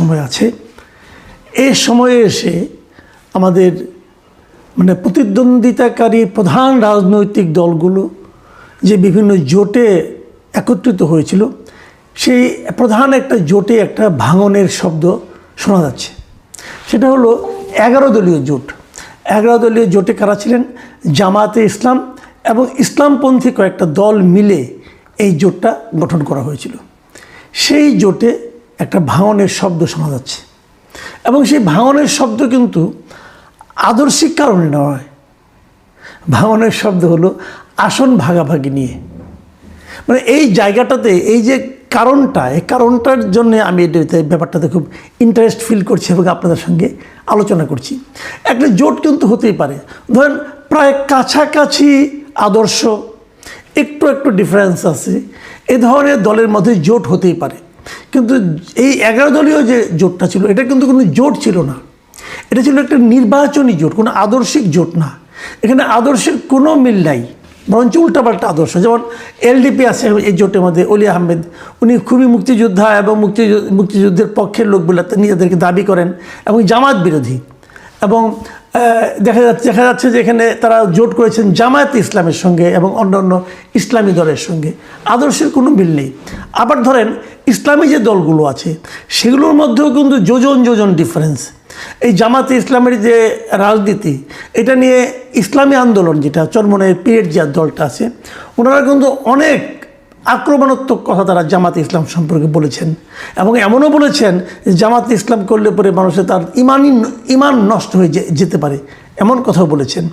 সময় আছে। এই সময়ে এসে আমাদের প্রতিদ্বন্দ্বিতাকারী প্রধান রাজনৈতিক দলগুলো যে বিভিন্ন জোটে একত্রিত হয়েছিল, সেই প্রধান একটা জোটে একটা ভাঙনের শব্দ শোনা যাচ্ছে। সেটা হলো 11 দলীয় জোট। 11 দলীয় জোটে কারা ছিলেন? জামায়াতে ইসলাম এবং ইসলামপন্থী কয়েকটা দল মিলে এই জোটটা গঠন করা হয়েছিল। সেই জোটে একটা ভাঙনের শব্দ শোনা যাচ্ছে এবং সেই ভাঙনের শব্দ কিন্তু আদর্শিক কারণে নয়। ভাঙনের শব্দ হলো আসন ভাগাভাগি নিয়ে। এই জায়গাটাতে এই যে কারণটা, এই কারণটার জন্য আমি ব্যাপারটাতে খুব ইন্টারেস্ট ফিল করছি এবং আপনাদের সঙ্গে আলোচনা করছি। একটা জোট কিন্তু হতেই পারে, ধরেন প্রায় কাছাকাছি আদর্শ, একটু একটু ডিফারেন্স আছে, এ ধরনের দলের মধ্যে জোট হতেই পারে। কিন্তু এই 11 দলীয় যে জোটটা ছিল, এটা কিন্তু কোনো জোট ছিল না, এটা ছিল একটা নির্বাচনী জোট, কোনো আদর্শিক জোট না। এখানে আদর্শের কোনো মিল নাই, বরঞ্চ উল্টাপাল্টা আদর্শ। যেমন এলডিপি আছে এই জোটের মধ্যে, অলি আহমেদ, উনি খুবই মুক্তিযোদ্ধা এবং মুক্তিযুদ্ধের পক্ষের লোক বলে নিজেদেরকে দাবি করেন এবং জামাত বিরোধী। এবং দেখা যাচ্ছে যে এখানে তারা জোট করেছেন জামায়াত ইসলামের সঙ্গে এবং অন্যান্য ইসলামী দলের সঙ্গে। আদর্শের কোনো মিল নেই। আবার ধরেন ইসলামী যে দলগুলো আছে সেগুলোর মধ্যেও কিন্তু যোজন ডিফারেন্স। এই জামাতে ইসলামের যে রাজনীতি, এটা নিয়ে ইসলামী আন্দোলন, যেটা চরমনের পিরিয়ড যে দলটা আছে, ওনারা কিন্তু অনেক আক্রমণাত্মক কথা তারা জামাতে ইসলাম সম্পর্কে বলেছেন এবং এমনও বলেছেন যে জামাতে ইসলাম করলে পরে মানুষের তার ইমান নষ্ট হয়ে যেতে পারে, এমন কথাও বলেছেন।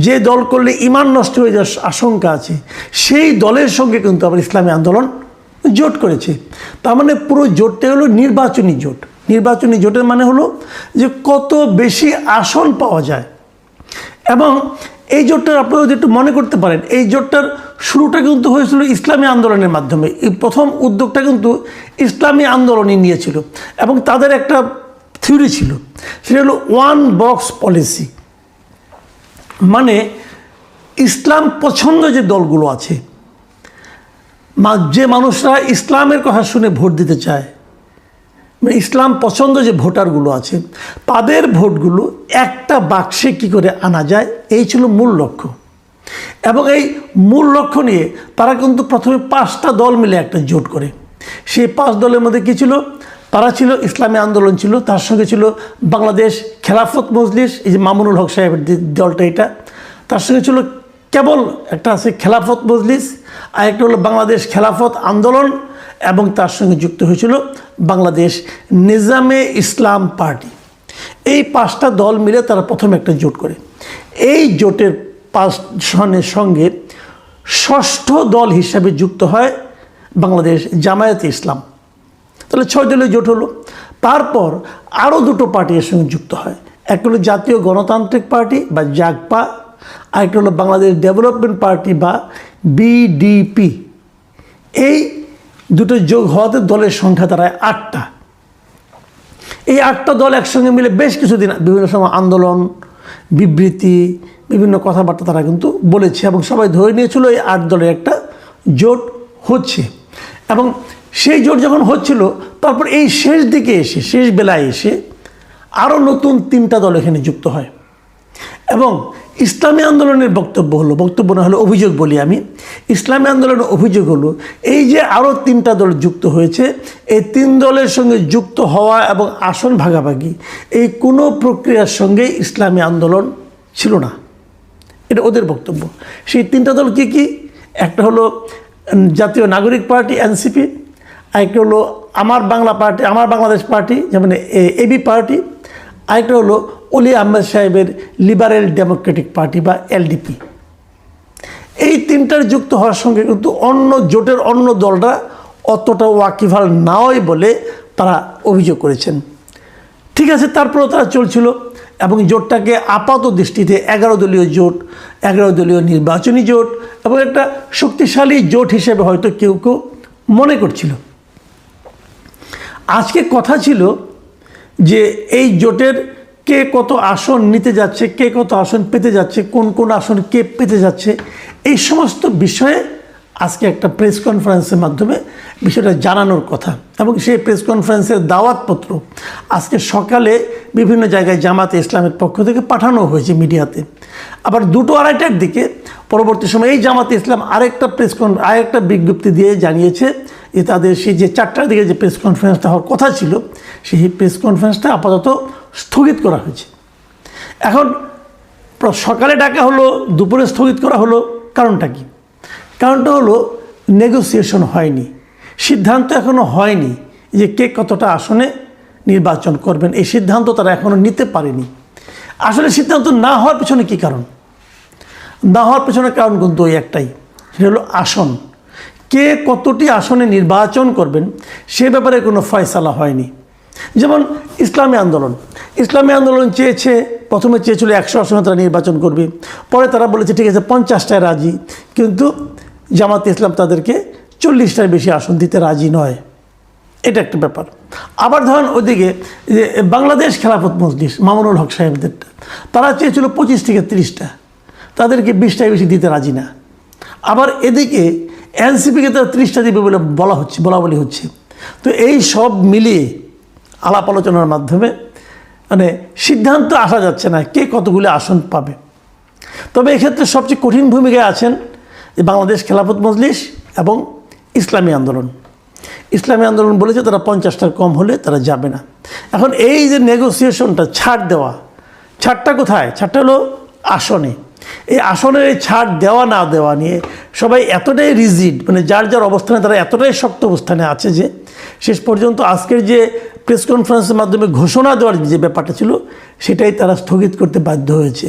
যে দল করলে ইমান নষ্ট হয়ে যাওয়ার আশঙ্কা আছে, সেই দলের সঙ্গে কিন্তু আবার ইসলামী আন্দোলন জোট করেছে। তার মানে পুরো জোটটা হলো নির্বাচনী জোট। নির্বাচনী জোটের মানে হলো যে কত বেশি আসন পাওয়া যায়। এবং এই জোটটার আপনারা যদি একটু মনে করতে পারেন, এই জোটটার শুরুটা কিন্তু হয়েছিল ইসলামী আন্দোলনের মাধ্যমে। এই প্রথম উদ্যোগটা কিন্তু ইসলামী আন্দোলনই নিয়েছিল এবং তাদের একটা থিওরি ছিল, সেটা হলো ওয়ান বক্স পলিসি। মানে ইসলাম পছন্দ যে দলগুলো আছে, যে মানুষরা ইসলামের কথা শুনে ভোট দিতে চায়, ইসলাম পছন্দ যে ভোটারগুলো আছে, তাদের ভোটগুলো একটা বাক্সে কী করে আনা যায়, এই ছিল মূল লক্ষ্য। এবং এই মূল লক্ষ্য নিয়ে তারা কিন্তু প্রথমে 5টা দল মিলে একটা জোট করে। সেই 5 দলের মধ্যে কী ছিল? তারা ছিল ইসলামী আন্দোলন ছিল, তার সঙ্গে ছিল বাংলাদেশ খেলাফত মজলিস, এই যে মামুনুল হক সাহেবের যে দলটা, এটা তার সঙ্গে ছিল কেবল একটা আছে খেলাফত মজলিস, আর একটা হলো বাংলাদেশ খেলাফত আন্দোলন, এবং তার সঙ্গে যুক্ত হয়েছিল বাংলাদেশ নিজামে ইসলাম পার্টি। এই 5টা দল মিলে তারা প্রথমে একটা জোট করে। এই জোটের 5 জনের সঙ্গে 6ষ্ঠ দল হিসাবে যুক্ত হয় বাংলাদেশ জামায়াতে ইসলাম। তাহলে 6 দলীয় জোট হলো। তারপর আরও 2টো পার্টি এর সঙ্গে যুক্ত হয়। একটা হলো জাতীয় গণতান্ত্রিক পার্টি বা জাগপা, আর একটা হলো বাংলাদেশ ডেভেলপমেন্ট পার্টি বা বিডিপি। এই দুটো যোগ হওয়াতে দলের সংখ্যা দাঁড়ায় 8টা। এই 8টা দল একসঙ্গে মিলে বেশ কিছুদিন বিভিন্ন সময় আন্দোলন, বিবৃতি, বিভিন্ন কথাবার্তা তারা কিন্তু বলেছে এবং সবাই ধরে নিয়েছিল এই 8 দলের একটা জোট হচ্ছে। এবং সেই জোট যখন হচ্ছিল, তারপর এই শেষ দিকে এসে, শেষ বেলায় এসে আরও নতুন 3টা দল এখানে যুক্ত হয়। এবং ইসলামী আন্দোলনের বক্তব্য না হলো অভিযোগ বলি আমি, ইসলামী আন্দোলনের অভিযোগ হলো এই যে আরও 3টা দল যুক্ত হয়েছে, এই 3 দলের সঙ্গে যুক্ত হওয়া এবং আসন ভাগাভাগি, এই কোনো প্রক্রিয়ার সঙ্গে ইসলামী আন্দোলন ছিল না, এটা ওদের বক্তব্য। সেই 3টা দল কি কি? একটা হলো জাতীয় নাগরিক পার্টি এনসিপি, আরেকটা হলো আমার বাংলাদেশ পার্টি যেমন এবি পার্টি, আরেকটা হলো অলি আহমেদ সাহেবের লিবারেল ডেমোক্রেটিক পার্টি বা এলডিপি। এই 3টার যুক্ত হওয়ার সঙ্গে কিন্তু অন্য জোটের অন্য দলরা অতটা ওয়াকিবহাল নয় বলে তারা অভিযোগ করেছেন। ঠিক আছে, তারপরেও তারা চলছিল এবং জোটটাকে আপাত দৃষ্টিতে 11 দলীয় জোট, 11 দলীয় নির্বাচনী জোট এবং একটা শক্তিশালী জোট হিসেবে হয়তো কেউ কেউ মনে করছিল। আজকে কথা ছিল যে এই জোটের কে কত আসন নিতে যাচ্ছে, কে কত আসন পেতে যাচ্ছে, কোন কোন আসন কে পেতে যাচ্ছে, এই সমস্ত বিষয়ে আজকে একটা প্রেস কনফারেন্সের মাধ্যমে বিষয়টা জানানোর কথা, এবং সেই প্রেস কনফারেন্সের দাওয়াতপত্র আজকে সকালে বিভিন্ন জায়গায় জামাতে ইসলামের পক্ষ থেকে পাঠানো হয়েছে মিডিয়াতে। আবার 2-2:30টার দিকে পরবর্তী সময়ে এই জামাতে ইসলাম আরেকটা বিজ্ঞপ্তি দিয়ে জানিয়েছে যে তাদের সেই যে 4টার দিকে যে প্রেস কনফারেন্সটা হওয়ার কথা ছিল, সেই প্রেস কনফারেন্সটা আপাতত স্থগিত করা হয়েছে। এখন সকালে ডাকা হলো, দুপুরে স্থগিত করা হলো, কারণটা কি? কারণটা হলো নেগোসিয়েশন হয়নি, সিদ্ধান্ত এখনও হয়নি যে কে কতটা আসনে নির্বাচন করবেন। এই সিদ্ধান্ত তারা এখনও নিতে পারেনি। আসলে সিদ্ধান্ত না হওয়ার পেছনে কী কারণ? না হওয়ার পেছনে কারণ কিন্তু ওই একটাই, সেটা হলো আসন। কে কতটি আসনে নির্বাচন করবেন সে ব্যাপারে কোনো ফয়সালা হয়নি। যেমন ইসলামী আন্দোলন প্রথমে চেয়েছিল 100 আসনে তারা নির্বাচন করবে, পরে তারা বলেছে ঠিক আছে 50টায় রাজি, কিন্তু জামাতে ইসলাম তাদেরকে 40টার বেশি আসন দিতে রাজি নয়। এটা একটা ব্যাপার। আবার ধরেন ওইদিকে যে বাংলাদেশ খেলাফত মজলিস মামুনুল হক সাহেবদেরটা, তারা চেয়েছিল 25 থেকে 30টা, তাদেরকে 20টায় বেশি দিতে রাজি না। আবার এদিকে এনসিপিকে তারা 30টা দিবে বলে বলা হচ্ছে। তো এই সব মিলিয়ে আলাপ আলোচনার মাধ্যমে মানে সিদ্ধান্ত আসা যাচ্ছে না কে কতগুলি আসন পাবে। তবে এক্ষেত্রে সবচেয়ে কঠিন ভূমিকায় আছেন যে বাংলাদেশ খেলাফত মজলিস এবং ইসলামী আন্দোলন বলেছে তারা 50টার কম হলে তারা যাবে না। এখন এই যে নেগোসিয়েশনটা, ছাড়টা কোথায়? ছাড়টা হলো আসনে। এই আসনের এই ছাড় দেওয়া না দেওয়া নিয়ে সবাই এতটাই রিজিড, মানে যার অবস্থানে তারা এতটাই শক্ত অবস্থানে আছে যে শেষ পর্যন্ত আজকের যে প্রেস কনফারেন্সের মাধ্যমে ঘোষণা দেওয়ার যে ব্যাপারটা ছিল সেটাই তারা স্থগিত করতে বাধ্য হয়েছে।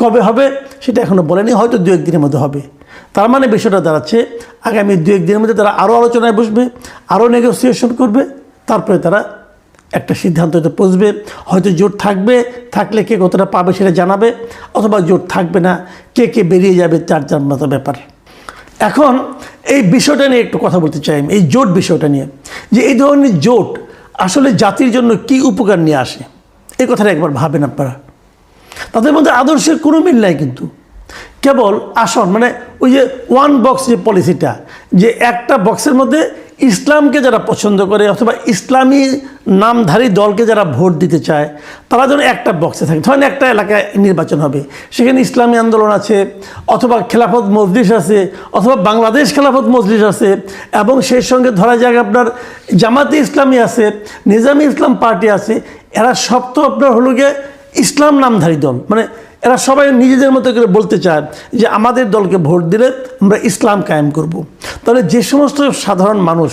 কবে হবে সেটা এখনও বলেনি, হয়তো 2-1 দিনের মধ্যে হবে। তার মানে বিষয়টা দাঁড়াচ্ছে আগামী 2-1 দিনের মধ্যে তারা আরও আলোচনায় বসবে, আরও নেগোসিয়েশন করবে, তারপরে তারা একটা সিদ্ধান্ততে পৌঁছবে। হয়তো জোট থাকলে কে কতটা পাবে সেটা জানাবে, অথবা জোট থাকবে না, কে বেরিয়ে যাবে, যার মতো ব্যাপার। এখন এই বিষয়টা নিয়ে একটু কথা বলতে চাই, এই জোট বিষয়টা নিয়ে, যে এই ধরনের জোট আসলে জাতির জন্য কি উপকার নিয়ে আসে এই কথাটা একবার ভাবেন আপনারা। তাদের মধ্যে আদর্শের কোনো মিল নাই, কিন্তু কেবল আসন, মানে ওই যে 1 বক্স যে পলিসিটা, যে একটা বক্সের মধ্যে ইসলামকে যারা পছন্দ করে অথবা ইসলামী নামধারী দলকে যারা ভোট দিতে চায় তারা যেন একটা বক্সে থাকে। ধরেন একটা এলাকায় নির্বাচন হবে, সেখানে ইসলামী আন্দোলন আছে, অথবা খেলাফত মজলিস আছে, অথবা বাংলাদেশ খেলাফত মজলিস আছে, এবং সেই সঙ্গে ধরা যাক আপনার জামাতে ইসলামী আছে, নিজামী ইসলাম পার্টি আছে। এরা সব তো আপনার হলো গিয়ে ইসলাম নামধারী দল, মানে এরা সবাই নিজেদের মতো করে বলতে চায় যে আমাদের দলকে ভোট দিলে আমরা ইসলাম কায়েম করব। তাহলে যে সমস্ত সাধারণ মানুষ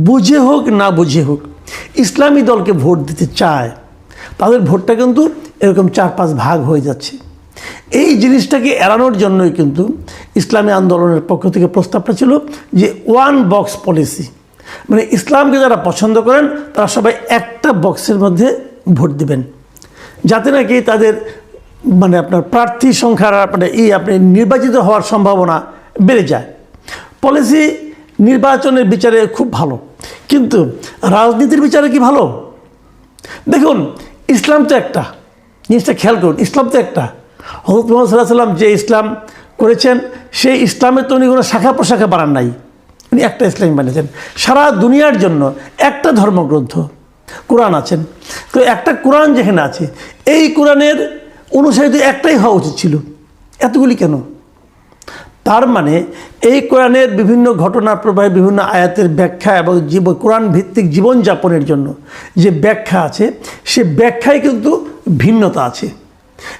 বুঝে হোক না বুঝে হোক ইসলামী দলকে ভোট দিতে চায়, তাদের ভোটটা কিন্তু এরকম 4-5 ভাগ হয়ে যাচ্ছে। এই জিনিসটাকে এড়ানোর জন্যই কিন্তু ইসলামী আন্দোলনের পক্ষ থেকে প্রস্তাবটা ছিল যে 1 বক্স পলিসি, মানে ইসলামকে যারা পছন্দ করেন তারা সবাই একটা বক্সের মধ্যে ভোট দিবেন, যাতে নাকি তাদের মানে আপনার প্রার্থী সংখ্যার মানে আপনি নির্বাচিত হওয়ার সম্ভাবনা বেড়ে যায়। পলিসি নির্বাচনের বিচারে খুব ভালো, কিন্তু রাজনীতির বিচারে কি ভালো? দেখুন, ইসলাম তো একটা, জিনিসটা খেয়াল করুন, ইসলাম তো একটা। হযরত মুহাম্মদ সাল্লাল্লাহু আলাইহি ওয়াসাল্লাম যে ইসলাম করেছেন সেই ইসলামের তো উনি কোনো শাখা প্রশাখা বানান নাই, উনি একটা ইসলাম বানিয়েছেন। সারা দুনিয়ার জন্য একটা ধর্মগ্রন্থ কোরআন আছেন। তো একটা কোরআন যেখানে আছে, এই কোরআনের অনুসারী তো একটাই হওয়া উচিত ছিল, এতগুলি কেন? তার মানে এই কোরআনের বিভিন্ন ঘটনা প্রবাহে বিভিন্ন আয়াতের ব্যাখ্যা এবং কোরআন ভিত্তিক জীবনযাপনের জন্য যে ব্যাখ্যা আছে, সে ব্যাখ্যায় কিন্তু ভিন্নতা আছে।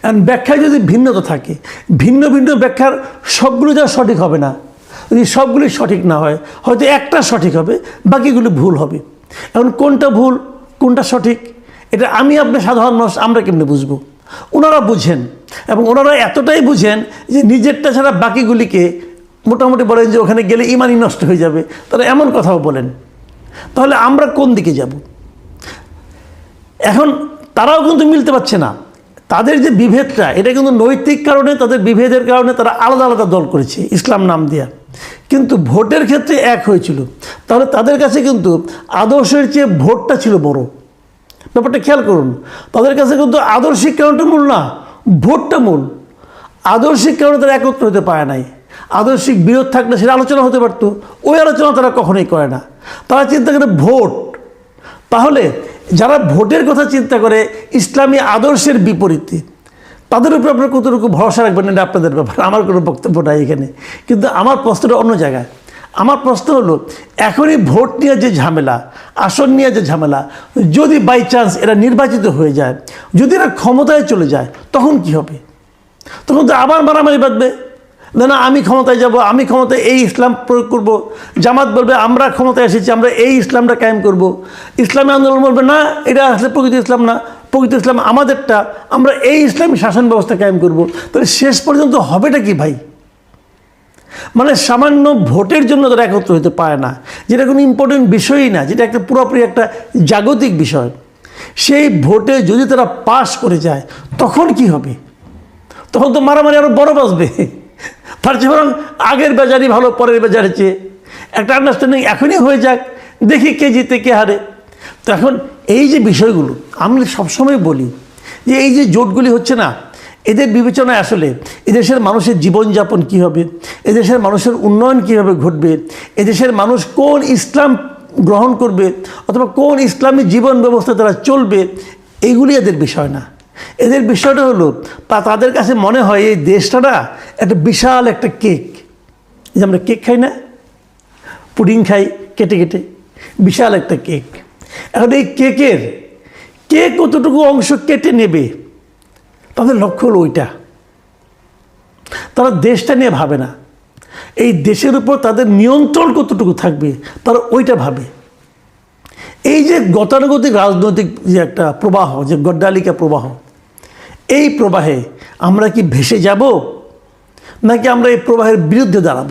আর ব্যাখ্যায় যদি ভিন্নতা থাকে, ভিন্ন ভিন্ন ব্যাখ্যার সবগুলো যা সঠিক হবে না। যদি সবগুলি সঠিক না হয়, হয়তো একটা সঠিক হবে, বাকিগুলো ভুল হবে। এখন কোনটা ভুল কোনটা সঠিক এটা আপনি সাধারণ মানুষ আমরা কেমনে বুঝবো? ওনারা বুঝেন, এবং ওনারা এতটাই বুঝেন যে নিজেরটা ছাড়া বাকিগুলিকে মোটামুটি বলেন যে ওখানে গেলে ইমানই নষ্ট হয়ে যাবে, তারা এমন কথাও বলেন। তাহলে আমরা কোন দিকে যাব? এখন তারাও কিন্তু মিলতে পারছে না। তাদের যে বিভেদটা, এটা কিন্তু নৈতিক কারণে, তাদের বিভেদের কারণে তারা আলাদা আলাদা দল করেছে ইসলাম নাম দিয়া, কিন্তু ভোটের ক্ষেত্রে এক হয়েছিল। তাহলে তাদের কাছে কিন্তু আদর্শের চেয়ে ভোটটা ছিল বড়। ব্যাপারটা খেয়াল করুন, তাদের কাছে কিন্তু আদর্শিক কারণটা মূল না, ভোটটা মূল। আদর্শিক কারণে তারা একত্র হতে পারে নাই, আদর্শিক বিরোধ থাকলে সেটা আলোচনা হতে পারতো। ওই আলোচনা তারা কখনোই করে না। তারা চিন্তা করে ভোট। তাহলে যারা ভোটের কথা চিন্তা করে ইসলামী আদর্শের বিপরীতে, তাদের উপর আপনারা কতটুকু ভরসা রাখবেন এটা আপনাদের ব্যাপার, আমার কোনো বক্তব্য নাই এখানে। কিন্তু আমার প্রশ্নটা অন্য জায়গায়। আমার প্রশ্ন হলো, এখনই ভোট নিয়ে যে ঝামেলা, আসন নিয়ে যে ঝামেলা, যদি বাই চান্স এরা নির্বাচিত হয়ে যায়, যদি এরা ক্ষমতায় চলে যায়, তখন কি হবে? তখন তো আবার মারামারি বাঁধবে, না আমি ক্ষমতায় যাব, আমি ক্ষমতায় এই ইসলাম প্রয়োগ করব। জামাত বলবে আমরা ক্ষমতায় এসেছি, আমরা এই ইসলামটা কায়েম করব। ইসলামী আন্দোলন বলবে না, এটা আসলে প্রকৃত ইসলাম না, প্রকৃত ইসলাম আমাদেরটা, আমরা এই ইসলামী শাসন ব্যবস্থা কায়েম করব। তাহলে শেষ পর্যন্ত হবেটা কি ভাই? মানে সামান্য ভোটের জন্য তারা একত্র হতে পারে না, যেটা কোনো ইম্পর্টেন্ট বিষয়ই না, যেটা একটা পুরোপুরি একটা জাগতিক বিষয়। সেই ভোটে যদি তারা পাশ করে যায়, তখন কি হবে? তখন তো মারামারি আরও বড় বাজবে। তার চেয়ে বরং আগের বাজারই ভালো, পরের বাজারের চেয়ে একটা আন্ডারস্ট্যান্ডিং এখনই হয়ে যাক, দেখি কে জিতে কে হারে। তো এখন এই যে বিষয়গুলো আমি সবসময় বলি যে এই যে জোটগুলি হচ্ছে না, এদের বিবেচনায় আসলে এদেশের মানুষের জীবনযাপন কী হবে, এদেশের মানুষের উন্নয়ন কীভাবে ঘটবে, এদেশের মানুষ কোন ইসলাম গ্রহণ করবে অথবা কোন ইসলামী জীবন ব্যবস্থা তারা চলবে, এইগুলি এদের বিষয় না। এদের বিষয়টা হলো তাদের কাছে মনে হয় এই দেশটা না একটা বিশাল একটা কেক, যে আমরা কেক খাই না, পুডিং খাই কেটে কেটে, বিশাল একটা কেক। এখন এই কেকের কে কতটুকু অংশ কেটে নেবে, তাদের লক্ষ্য হলো ওইটা। তারা দেশটা নিয়ে ভাবে না, এই দেশের উপর তাদের নিয়ন্ত্রণ কতটুকু থাকবে তারা ওইটা ভাবে। এই যে গতানুগতিক রাজনৈতিক যে একটা প্রবাহ, যে গড্ডালিকা প্রবাহ, এই প্রবাহে আমরা কি ভেসে যাব, নাকি আমরা এই প্রবাহের বিরুদ্ধে দাঁড়াবো?